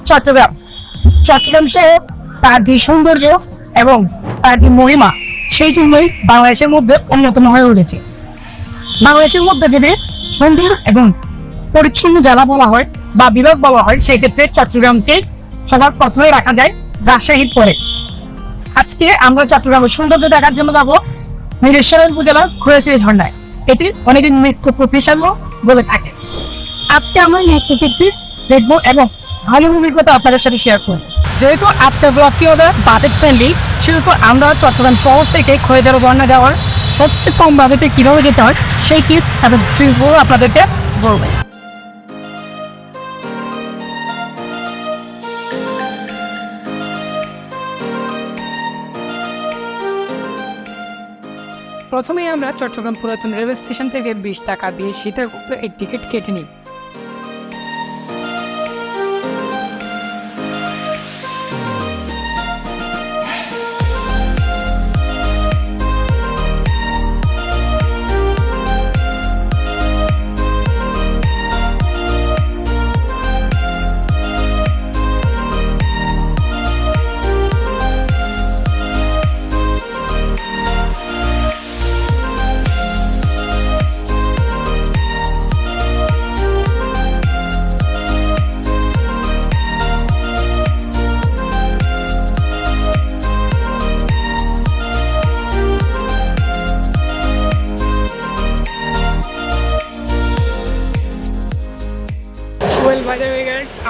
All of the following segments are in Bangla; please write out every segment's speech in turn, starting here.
চট্টগ্রাম। চট্টগ্রাম শহর তার যে সৌন্দর্য এবং তার যে মহিমা, সেই জন্যই বাংলাদেশের মধ্যে অন্যতম হয়ে উঠেছে। বাংলাদেশের মধ্যে যদি সুন্দর এবং পরিচ্ছন্ন জেলা বলা হয় বা বিভাগ বলা হয়, সেই ক্ষেত্রে চট্টগ্রামকে সবার প্রথমে রাখা যায় রাজশাহীর পরে। আজকে আমরা চট্টগ্রামের সৌন্দর্য দেখার জন্য যাবো মিরেশ্বর উপজেলার খোয়াছড়ি ঝর্ণায়। এটি অনেকে নৃত্য প্রফেশন বলে থাকে। আজকে আমরা নৃত্যকীর্তি দেখবো এবং ভালো অভিজ্ঞতা আপনাদের সাথে শেয়ার করবো। যেহেতু আজকের ব্লগটি হবে বাজেট ফ্রেন্ডলি, সেহেতু আমরা চট্টগ্রাম শহর থেকে খোয়াছড়ি ঝর্ণা যাওয়ার সবচেয়ে কম বাজেটে কিভাবে যেতে হয় সেই টিপস এবং ট্রিপগুলো আপনাদেরকে বলবো। প্রথমেই আমরা চট্টগ্রাম পুরাতন রেলওয়ে স্টেশন থেকে 20 টাকা দিয়ে সীতাকুণ্ডে এই টিকিট কেটে নিই।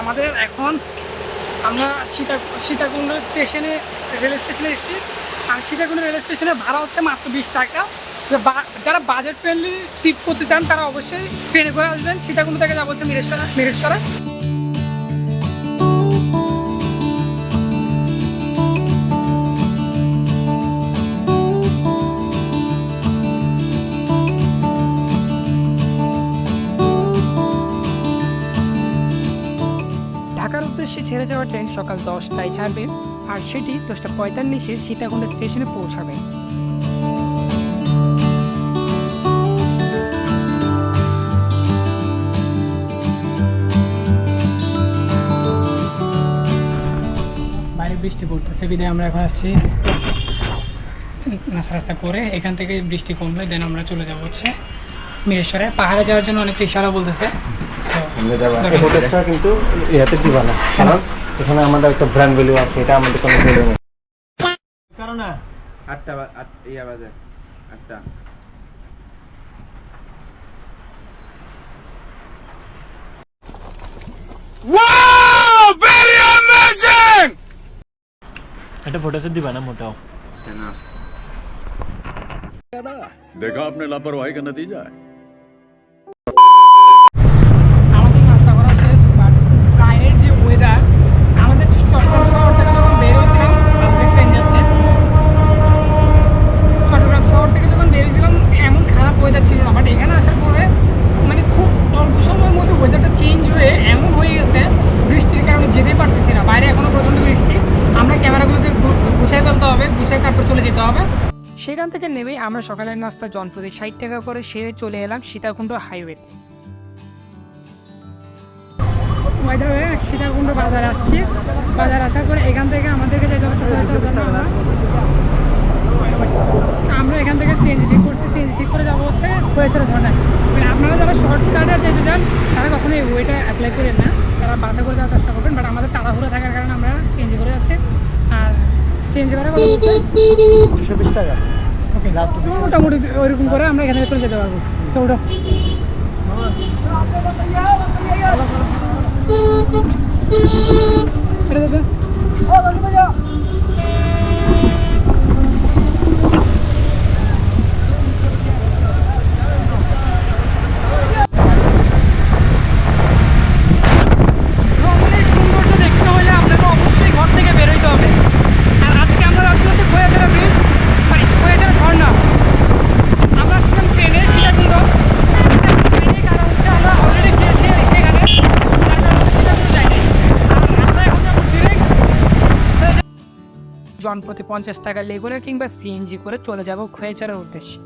আমাদের এখন আমরা সীতাকুণ্ড স্টেশনে রেল স্টেশনে এসেছি। আর সীতাকুণ্ড রেল স্টেশনে ভাড়া হচ্ছে মাত্র 20 টাকা। যারা বাজেট ফ্রেন্ডলি ট্রিপ করতে চান তারা অবশ্যই ট্রেনে করে আসবেন। সীতাকুণ্ড থেকে যাবো হচ্ছে মিরেশ্বরে। ঢাকার উদ্দেশ্যে ছেড়ে যাওয়া ট্রেন সকাল 10টায় ছাড়বে, আর সেটি 10:45-এ সীতাকুণ্ড স্টেশনে পৌঁছাবে। বাইরে বৃষ্টি পড়তেছে, বিদায় আমরা এখন আসছি নাস্তা করে। এখান থেকে বৃষ্টি কমলে দেন আমরা চলে যাবো হচ্ছে মিরেশ্বরে। পাহাড়ে যাওয়ার জন্য অনেক রিক্সাওয়ালা বলতেছে কিন্তু ইয়াতে দিবা না, কারণ এখানে আমাদের একটা ব্র্যান্ড ভ্যালু আছে, এটা আমাদের কোনো ভ্যালু নেই। কারণ না 8টা বাজে 8টা। Wow! Very amazing! এটা ফটো से दिवाना मोटा हो ना। देखा आपने लापरवाही का नतीजा है। আমাদের নাস্তা করা শেষ, বাট বাইরের যে ওয়েদার, আমাদের চট্টগ্রাম শহর থেকে যখন বের হয়েছিলাম, আমাদের ট্রেন যাচ্ছে, চট্টগ্রাম শহর থেকে যখন বের হয়েছিলাম এমন খারাপ ওয়েদার ছিল না। বাট এখানে আসার পরে মানে খুব অল্প সময়ের মধ্যে ওয়েদারটা চেঞ্জ হয়ে এমন হয়ে গেছে, বৃষ্টির কারণে যেতেই পারতেছি না। বাইরে এখনো প্রচণ্ড বৃষ্টি। আমরা ক্যামেরাগুলোকে গুছাই ফেলতে হবে, গুছাই তারপর চলে যেতে হবে। সেখান থেকে নেমেই আমরা সকালের নাস্তা জনপ্রতি 60 টাকা করে সেরে চলে এলাম সীতাকুণ্ড হাইওয়ে। সীতাকুণ্ড বাজার আসছি। বাজার আসার পরে এখান থেকে আমাদেরকে যেতে হবে আমরা এখান থেকে সিএনজি ঠিক করছি। সিএনজি ঠিক করে যাবো হচ্ছে খোয়াছড়ি ঝর্ণায়। মানে আপনারা যারা শর্টকাটে যেতে চান তারা কখনো এই ওয়েটা অ্যাপ্লাই করেন না, তারা বাসে করে যাওয়ার চেষ্টা করবেন। বাট আমাদের তাড়াহুড়ো থাকার কারণে আমরা সিএনজি করে যাচ্ছি। আর সিএনজি করে 220 টাকা। ওকে, মোটামুটি ওইরকম করে আমরা এখানে চলে যেতে পারবো। সো ওটা জনপ্রতি 50 টাকা লেগুলার কিংবা সিএনজি করে চলে যাব খোয়াছড়ির উদ্দেশ্যে।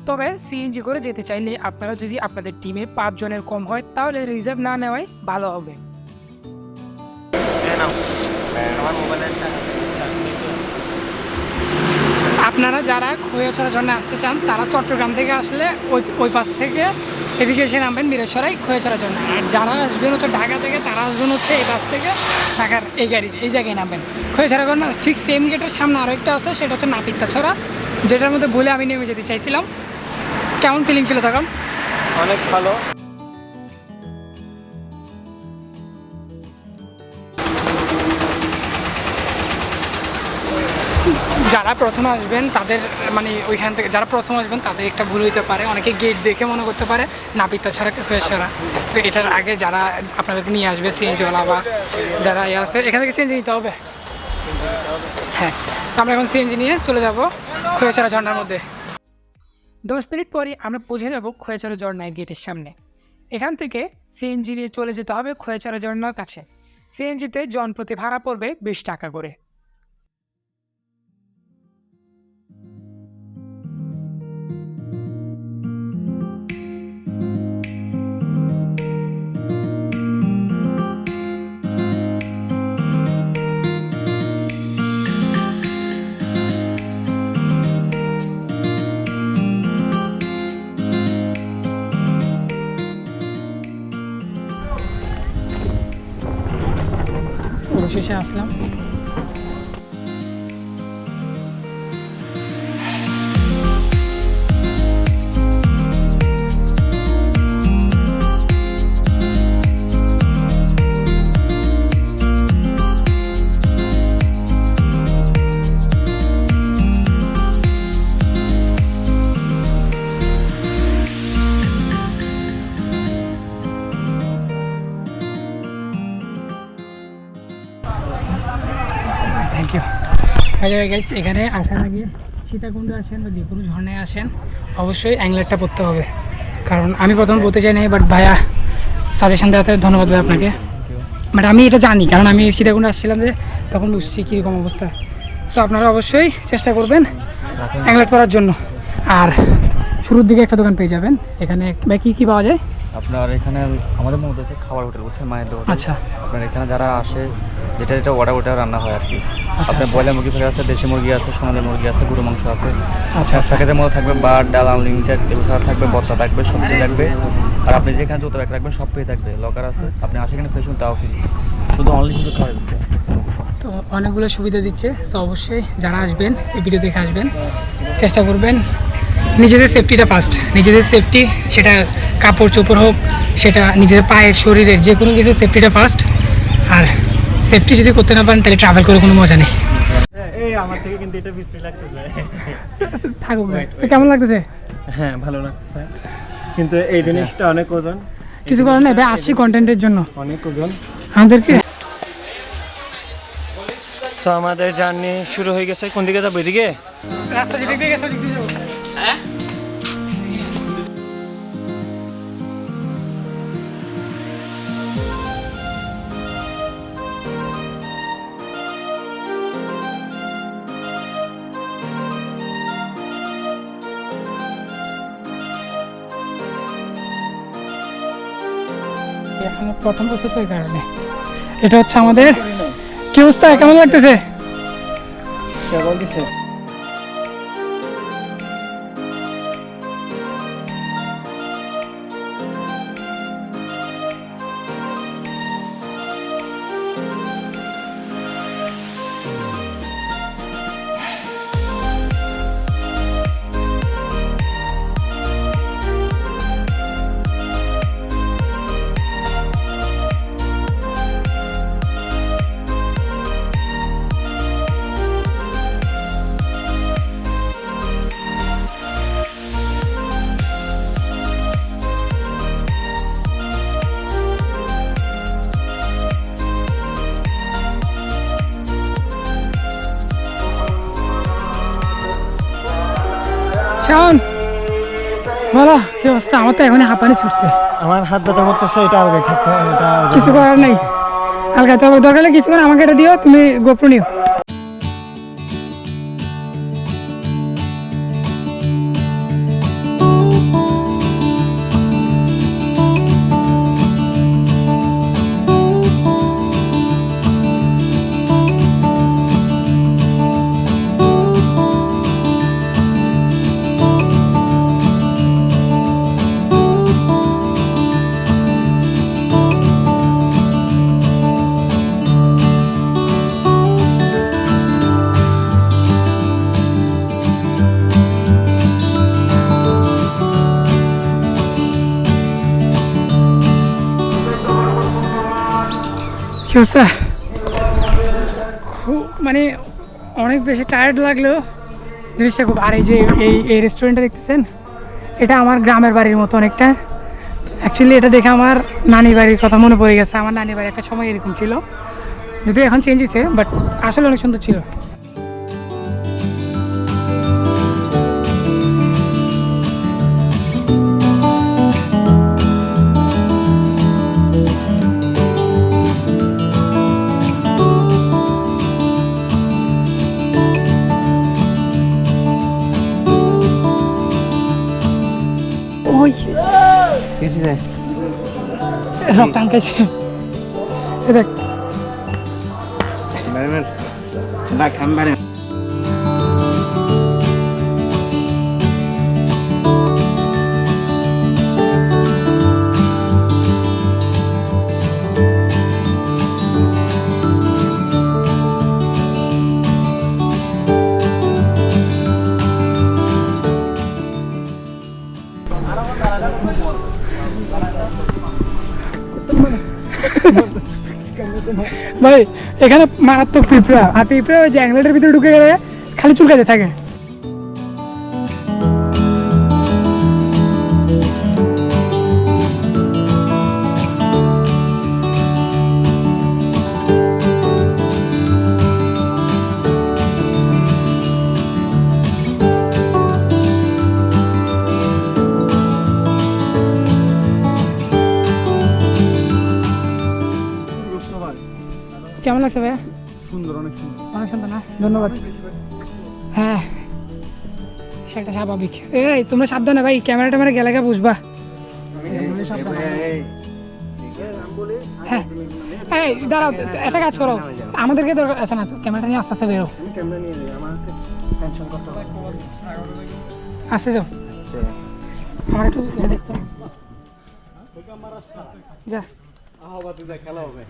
তবে সিএনজি করে যেতে চাইলে আপনারা যদি আপনাদের টিমে 5 জনের কম হয় তাহলে রিজার্ভ না নেওয়াই ভালো হবে। আমার মোবাইলের চার্জ নেই তো। আপনারা যারা খৈয়াছড়া ঝর্ণায় আসতে চান তারা চট্টগ্রাম থেকে আসলে ওই পাশ থেকে এদিকে এসে নামবেন মিরেশ্বরাই খৈয়াছড়া ঝর্ণা। আর যারা আসবেন হচ্ছে ঢাকা থেকে তারা আসবেন হচ্ছে এই বাস থেকে ঢাকার এই এই জায়গায় নামবেন খৈয়াছড়া ঝর্ণা। ঠিক সেম গেটের সামনে আরও একটা আছে, সেটা হচ্ছে নাপিতাছড়া, যেটার মধ্যে ভুলে আমি নেমে যেতে চাইছিলাম। কেমন ফিলিং ছিল তখন? অনেক ভালো। যারা প্রথমে আসবেন তাদের মানে ওইখান থেকে যারা প্রথম আসবেন তাদের একটা ভুল হইতে পারে, অনেকে গেট দেখে মনে করতে পারে নাপিতাছড়া খৈয়াছড়া। তো এটার আগে যারা আপনাদেরকে নিয়ে আসবে সিএনজিওয়ালা বা যারা ইয়ে আছে এখান থেকে সিএনজি নিতে হবে। হ্যাঁ, তো আমরা এখন সিএনজি নিয়ে চলে যাব খৈয়াছড়া ঝর্ণার মধ্যে। 10 মিনিট পরে আমরা পৌঁছে যাব খৈয়াছড়া ঝর্ণার গেটের সামনে। এখান থেকে সিএনজি নিয়ে চলে যেতে হবে খৈয়াছড়া ঝর্ণার কাছে। সিএনজিতে জনপ্রতি ভাড়া পড়বে 20 টাকা করে। অবশেষে আসলাম। Thank you. গাইস, এখানে আসার আগে সীতাকুণ্ড আসেন বা যে কোনো ঝর্ণায় আসেন অবশ্যই অ্যাংলারটা পড়তে হবে, কারণ আমি প্রথম বলতে চাই না, বাট ভাইয়া সাজেশন দেওয়াতে ধন্যবাদ ভাই আপনাকে। বাট আমি এটা জানি, কারণ আমি সীতাকুণ্ড আসছিলাম যে তখন বুঝছি কীরকম অবস্থা। সো আপনারা অবশ্যই চেষ্টা করবেন অ্যাংলার পড়ার জন্য। আর শুরুর দিকে একটা দোকান পেয়ে যাবেন। এখানে ভাই কী পাওয়া যায়? আপনার এখানে আমাদের মধ্যে হচ্ছে খাবার হোটেল, বুঝছেন, মায়ের দোকান। আচ্ছা, আপনার এখানে যারা আসে যেটা ওটা রান্না হয় আর কি। আচ্ছা, আপনার আচ্ছা। ব্রয়লার মুরগি ফেলে আছে, দেশি মুরগি আছে, সোনালী মুরগি আছে, গরু মাংস আছে। আচ্ছা, আচ্ছা। প্যাকেজের মধ্যে থাকবে বার, ডাল আনলিমিটেড, এগুলো থাকবে, বস্তা থাকবে, সবজি থাকবে। আর আপনি যেখানে যত ব্যাগ রাখবেন সব পেয়ে থাকবে, লকার আছে। আপনি আসে এখানে ফ্রেশ তাও ফ্রি, শুধু শুধু খাওয়া দিচ্ছে। তো অনেকগুলো সুবিধা দিচ্ছে। সো অবশ্যই যারা আসবেন এই ভিডিও দেখে আসবেন, চেষ্টা করবেন নিজেদের সেফটিটা ফার্স্ট। নিজেদের সেফটি, সেটা কাপড় চোপড় হোক, সেটা নিজেদের পায়ের শরীরের যে কোনো কিছু সেফটিটা ফার্স্ট। আর সেফটি যদি করতে না পারেন তাহলে ট্রাভেল করে কোনো মজা নেই। এই আমার থেকে কিন্তু এটা বিশ্রী লাগতেছে। থাকুক ভাই, তো কেমন লাগতেছে? হ্যাঁ, ভালো লাগছে, কিন্তু এই জিনিসটা অনেক ওজন। কিছু করার নেই ভাই, আসছি কন্টেন্টের জন্য, অনেক ওজন আমাদেরকে। তো আমাদের জার্নি শুরু হয়ে গেছে। কোন দিকে যাবো? এদিকে? রাস্তা যেদিক দিয়ে গেছে ওদিক দিয়ে যাবো। হ্যাঁ, এখন প্রথম বছর তো এই কারণে এটা হচ্ছে আমাদের। কি অবস্থা, কেমন লাগতেছে? কেবল দিছে। শাওন, বলো কি অবস্থা? আমার তো এখন হাঁপানি ছুটছে, আমার হাত ব্যথা করতেছে। এটা আগে থাকতে, এটা কিছু করার নেই। হালকা তবে দরকার হলে কিছু করে আমাকে এটা দিও, তুমি গোপ্র নিও। কি অবস্থা? খুব মানে অনেক বেশি টায়ার্ড লাগলেও জিনিসটা খুব, আর এই যে এই রেস্টুরেন্টটা দেখতেছেন, এটা আমার গ্রামের বাড়ির মতো অনেকটা। অ্যাকচুয়ালি এটা দেখে আমার নানি বাড়ির কথা মনে পড়ে গেছে। আমার নানি বাড়ি একটা সময় এরকম ছিল, যদিও এখন চেঞ্জ হয়েছে, বাট আসলে অনেক সুন্দর ছিল। ওই রক্ত আনতেছে, দেখ ভাই এখানে মারাত্মক পিঁপড়া, আর পিঁপড়া ওই জ্যাংলেটের ভিতরে ঢুকে গেলে খালি চুলকাতে থাকে। কেমন লাগছে ভাইয়া? সুন্দর, অনেক সুন্দর। অনেক সুন্দর না? ধন্যবাদ। হ্যাঁ সেটা স্বাভাবিক। এই তোমরা সাবধানে ভাই, ক্যামেরাটা মানে গেলে বুঝবা। হ্যাঁ এই দাঁড়াও, একটা কাজ করো, আমাদেরকে দরকার আছে না তো, ক্যামেরাটা নিয়ে আস্তে আস্তে বেরো। আস্তে যাও, আমার একটু দেখতে যা। খেলা হবে।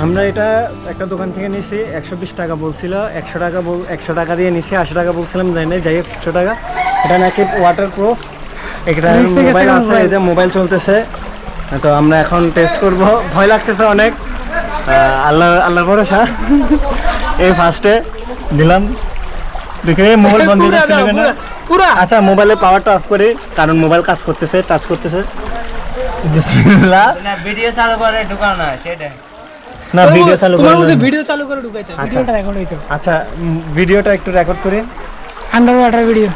আমরা এটা একটা দোকান থেকে নিয়েছি, 120 টাকা বলছিল, 100 টাকা দিয়ে নিয়েছি, 80 টাকা বলছিলাম, যাই না, যাই হোক 100 টাকা। এটা নাকি ওয়াটার প্রুফ, এটা মোবাইল আছে, এই যে মোবাইল চলতেছে। তো আমরা এখন টেস্ট করব, ভয় লাগতেছে অনেক, আল্লাহর ভরসা। এই ফার্স্টে দিলাম, দেখে মোবাইল বন্ধ হয়ে যাচ্ছে না পুরো। আচ্ছা মোবাইলের পাওয়ারটা অফ করি, কারণ মোবাইল কাজ করতেছে, টাচ করতেছে। বিসমিল্লাহ। না ভিডিও চালু করে ঢুকাও না সেটা। না ভিডিও চালু করে, তোমার মধ্যে ভিডিও চালু করে ঢুকাইতে, ভিডিওটা রেকর্ড হইতো। আচ্ছা ভিডিওটা একটু রেকর্ড করি, আন্ডার ওয়াটার ভিডিও।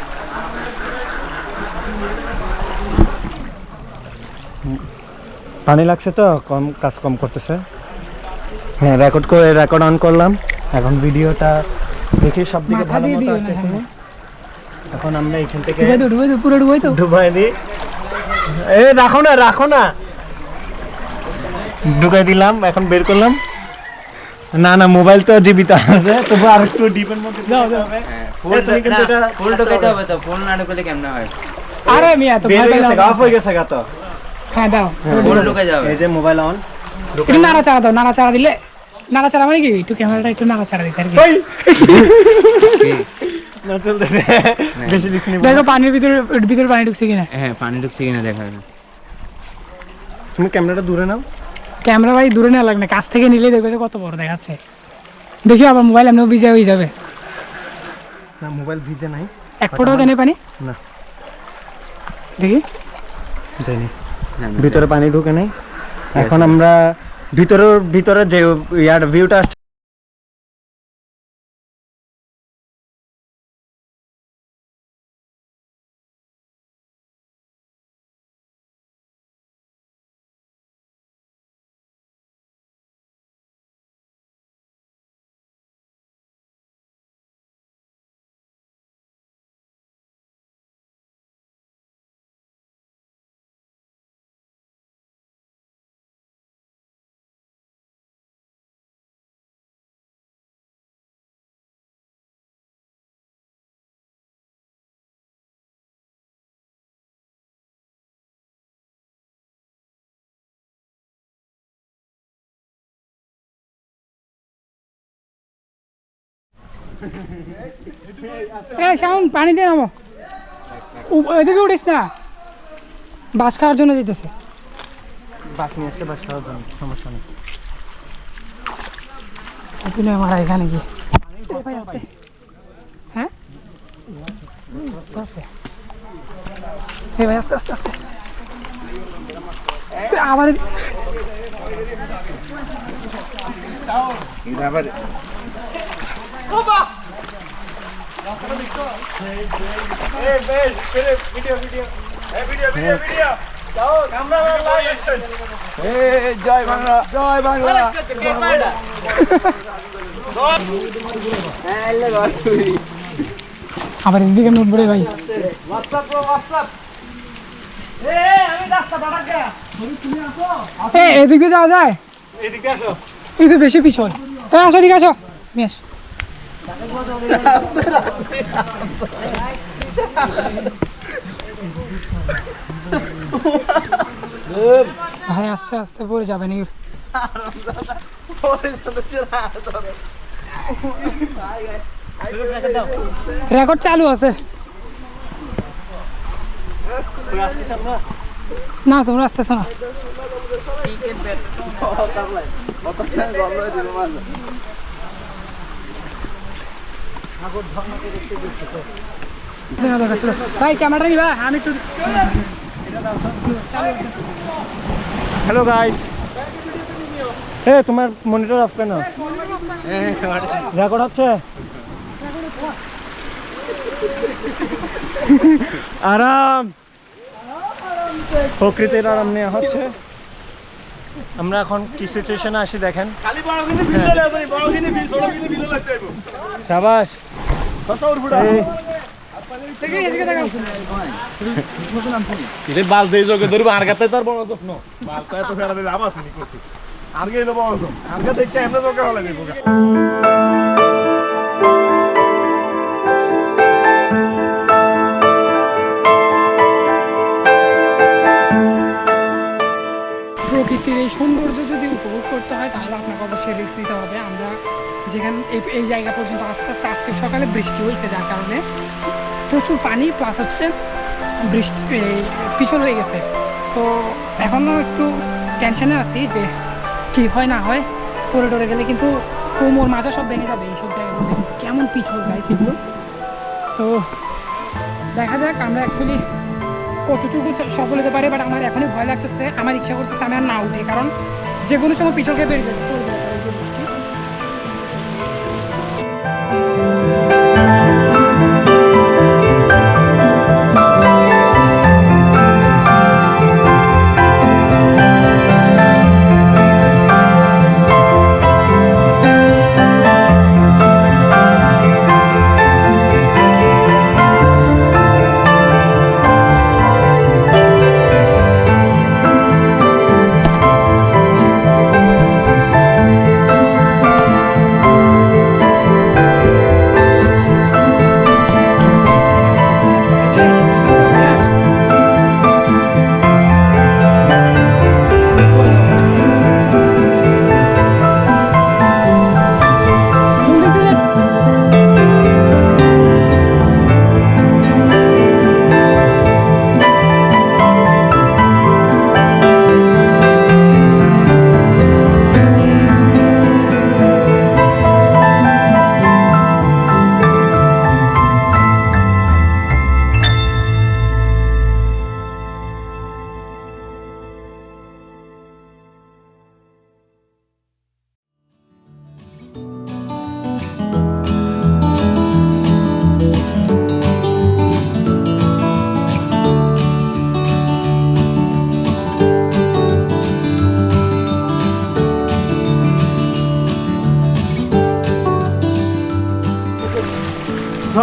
পানি লাগছে তো, কাজ কম করতেছে। হ্যাঁ রেকর্ড অন করলাম। এখন ভিডিওটা দেখি সব দিকে মাথা ভালো দিয়ে মতো দিও না, আসতেছে না। এখন আমরা এখান থেকে ডুবাই তো পুরো ডুবাই তো। ডুবাই দিই। এ রাখো না ঢুকাই দিলাম, এখন বের করলাম। না মোবাইল তো জীবিত আছে, তবু আর একটু ডিপের মধ্যে যেতে হবে। ফুল তুমি কিন্তু এটা ফুল ঢুকাইতে হবে তো, ফুল না ঢুকালে কেমনে হয়? আরে মিয়া তো বের ভয় হয়ে গেছে, পেলাম। অফ হয়ে গেছে গা তো। হ্যাঁ দাও, ফুল ঢুকাই যাবে। এই যে মোবাইল অন। একটু নাড়াচাড়া দাও, নাড়াচাড়া দিলে, নাড়াচাড়া মানে কি একটু ক্যামেরাটা একটু নাড়াচাড়া দিতে আর কি। না চলতেছে, বেশি লিখছি না। দেখো পানির ভিতরে পানি ঢুকছে কিনা। হ্যাঁ, পানি ঢুকছে কিনা দেখা যায়। তুমি ক্যামেরাটা দূরে নাও। ক্যামেরা ভাই দূরে না লাগবে, কাছ থেকে নিলেই দেখবে যে কত বড় দেখাচ্ছে। দেখি আবার মোবাইল এমনিও ভিজে হয়ে যাবে। না মোবাইল ভিজে নাই, এক ফোঁটাও জানে পানি না দেখি। জানি হ্যাঁ, ভিতরে পানি ঢুকে নাই। এখন আমরা ভিতরে যে ইয়ার ভিউটা আসছে শাওন পানি দিয়ে নামো, এদিকে উঠিস না, বাস খাওয়ার জন্য যেতেছে। বাস নিয়ে আসছে, বাস খাওয়ার জন্য সমস্যা নেই। তুমি আমার এখানে গিয়ে ভাই আসতে, হ্যাঁ আছে ভাই, আস্তে আস্তে আস্তে আবার আবার এদিকে নোট বলে ভাই। এদিকে যাওয়া যায়, এদিকে আসো। এই তো বেশি পিছন। আসো এদিকে আসো, বেশ ভাই আস্তে আস্তে পড়ে যাবেন। রেকর্ড চালু আছে না, তোমরা আসতেছ না। ভাই ক্যামেরাটা নিবা, আমি একটু হ্যালো গাইস, তোমার মনিটর অফ কেন? রেকর্ড হচ্ছে? আরাম, প্রকৃতির আরাম নেওয়া হচ্ছে। আমরা এখন কি সিচুয়েশনে আসি দেখেন। শাবাশ, বাল দিয়ে যোগে ধরবো আর গাতে তার বড় যত্ন বালটা এত ফেলা দিলে আমার শুনি করছি আর গেলে বড় আর গা দেখতে এমনি তোকে হলে দিব। প্রকৃতির এই সৌন্দর্য যদি উপভোগ করতে হয় তাহলে আপনাকে অবশ্যই রিস্ক নিতে হবে। আমরা যেখানে এই জায়গা পর্যন্ত আস্তে আস্তে আজকে সকালে বৃষ্টি হয়েছে, যার কারণে প্রচুর পানি প্লাস হচ্ছে বৃষ্টি পিছল হয়ে গেছে। তো এখনও একটু টেনশনে আছি যে কী হয় না হয়, পড়ে টরে গেলে কিন্তু কোমর মাজা সব ভেঙে যাবে এইসব জায়গার মধ্যে। কেমন পিছল গাইছে এগুলো, তো দেখা যাক আমরা অ্যাকচুয়ালি কতটুকু সফল হতে পারে। বাট আমার এখনই ভয় লাগতেছে, আমার ইচ্ছা করতেছে আমি আর না উঠি, কারণ যে কোনো সময় পিছলকে বেরিয়ে যাবে।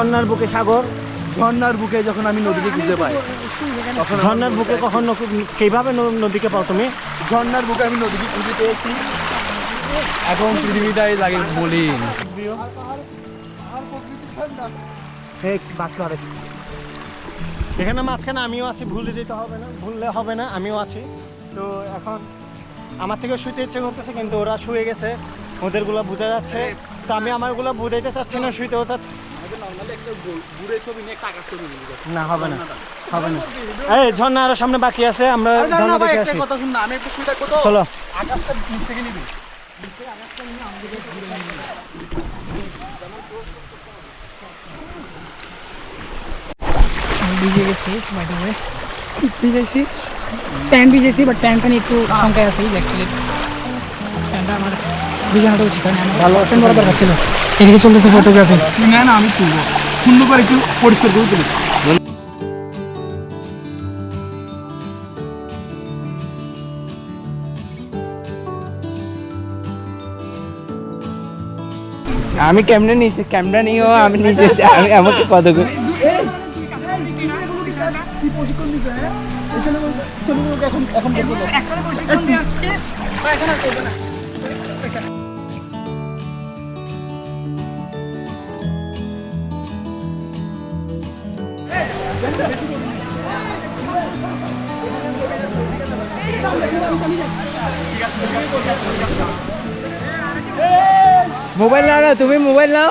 ঝর্ণার বুকে সাগর, ঝর্ণার বুকে যখন আমি নদীকে খুঁজে পাই, তখন আমার ঝর্ণার বুকে কখন কিভাবে নদীকে পাও তুমি? ঝর্ণার বুকে আমি নদীকে খুঁজে পেয়েছি এবং পৃথিবীটাই লাগে মলিন। এখানে মাঝখানে আমিও আছি, ভুললে হবে না, আমিও আছি। তো এখন আমার থেকে শুইতে ইচ্ছে করতেছে, কিন্তু ওরা শুয়ে গেছে, ওদেরগুলো বোঝা যাচ্ছে। তো আমি আমারগুলো বুঝাইতে চাচ্ছি না, শুইতেও চাচ্ছি না। হবে না, হবে না। এই ঝর্ণা আরো সামনে বাকি আছে, আমরা ঝর্ণা দেখে আসি। চলো। ভিজে গেছি, ভিজেছি, প্যান্ট ভিজেছি, বাট প্যান্টটা নিয়ে একটু সংখ্যায় আছে অ্যাকচুয়ালি। প্যান্টটা আমার ভিজানোটা উচিত হয় না, আমার ভালো প্যান্ট বড় দরকার ছিল। এদিকে চলতেছে ফটোগ্রাফি। না না, আমি তুলবো, সুন্দর করে একটু পরিষ্কার করে তুলি। আমি ক্যামেরা নিয়েছি, ক্যামেরা নিয়েও আমি নিচে আমি আমাকে কত মোবাইল নাও না, তুমি মোবাইল নাও।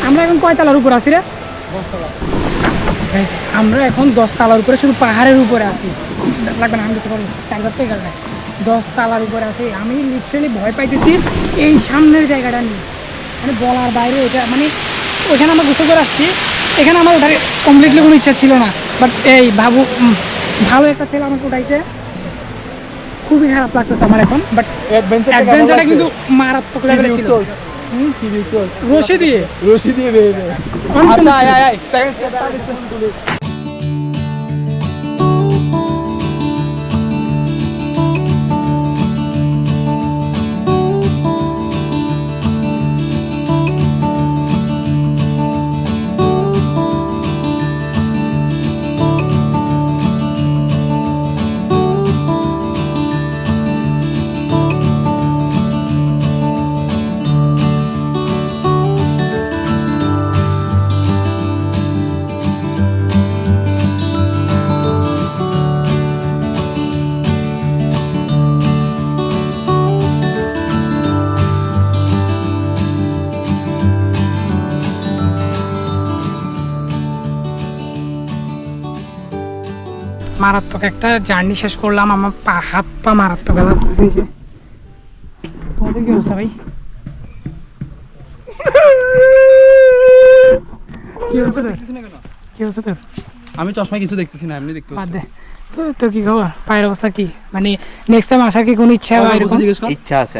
আমরা এখন কয় তলার উপর আছি রে? Guys, আমরা এখন 10 তলার উপরে, শুধু পাহাড়ের উপরে আছি। লাগবে না, আমি দিতে পারবো, চার্জার তো এখানে 10 তলার উপরে আছি। আমি লিটারালি ভয় পাইতেছি এই সামনের জায়গাটা নিয়ে, মানে বলার বাইরে। এটা মানে ওইখানে আমরা গোসল করে আসছি, এখানে আমার ওঠার কমপ্লিটলি কোনো ইচ্ছা ছিল না, বাট এই ভালো একটা ছেলে আমাকে উঠাইছে, খুবই খারাপ লাগতেছে আমার এখন। বাট অ্যাডভেঞ্চারটা কিন্তু মারাত্মক লেভেলে ছিল। রশি দিয়ে বেয়ে দেয়। আচ্ছা, আয় আয় আয়, সেকেন্ড মারাত্মক একটা জার্নি শেষ করলাম। আমার হাত পা মারাত্মক ব্যথা করতেছে। তোমাদের কি অবস্থা ভাই? কি অবস্থা তোর? কি অবস্থা তোর? আমি চশমায় কিছু দেখতেছি না, এমনি দেখতে বাদ দে। তোর কি খবর? পায়ের অবস্থা কি? মানে নেক্সট টাইম আসার কি কোনো ইচ্ছা বা এরকম? ইচ্ছা আছে।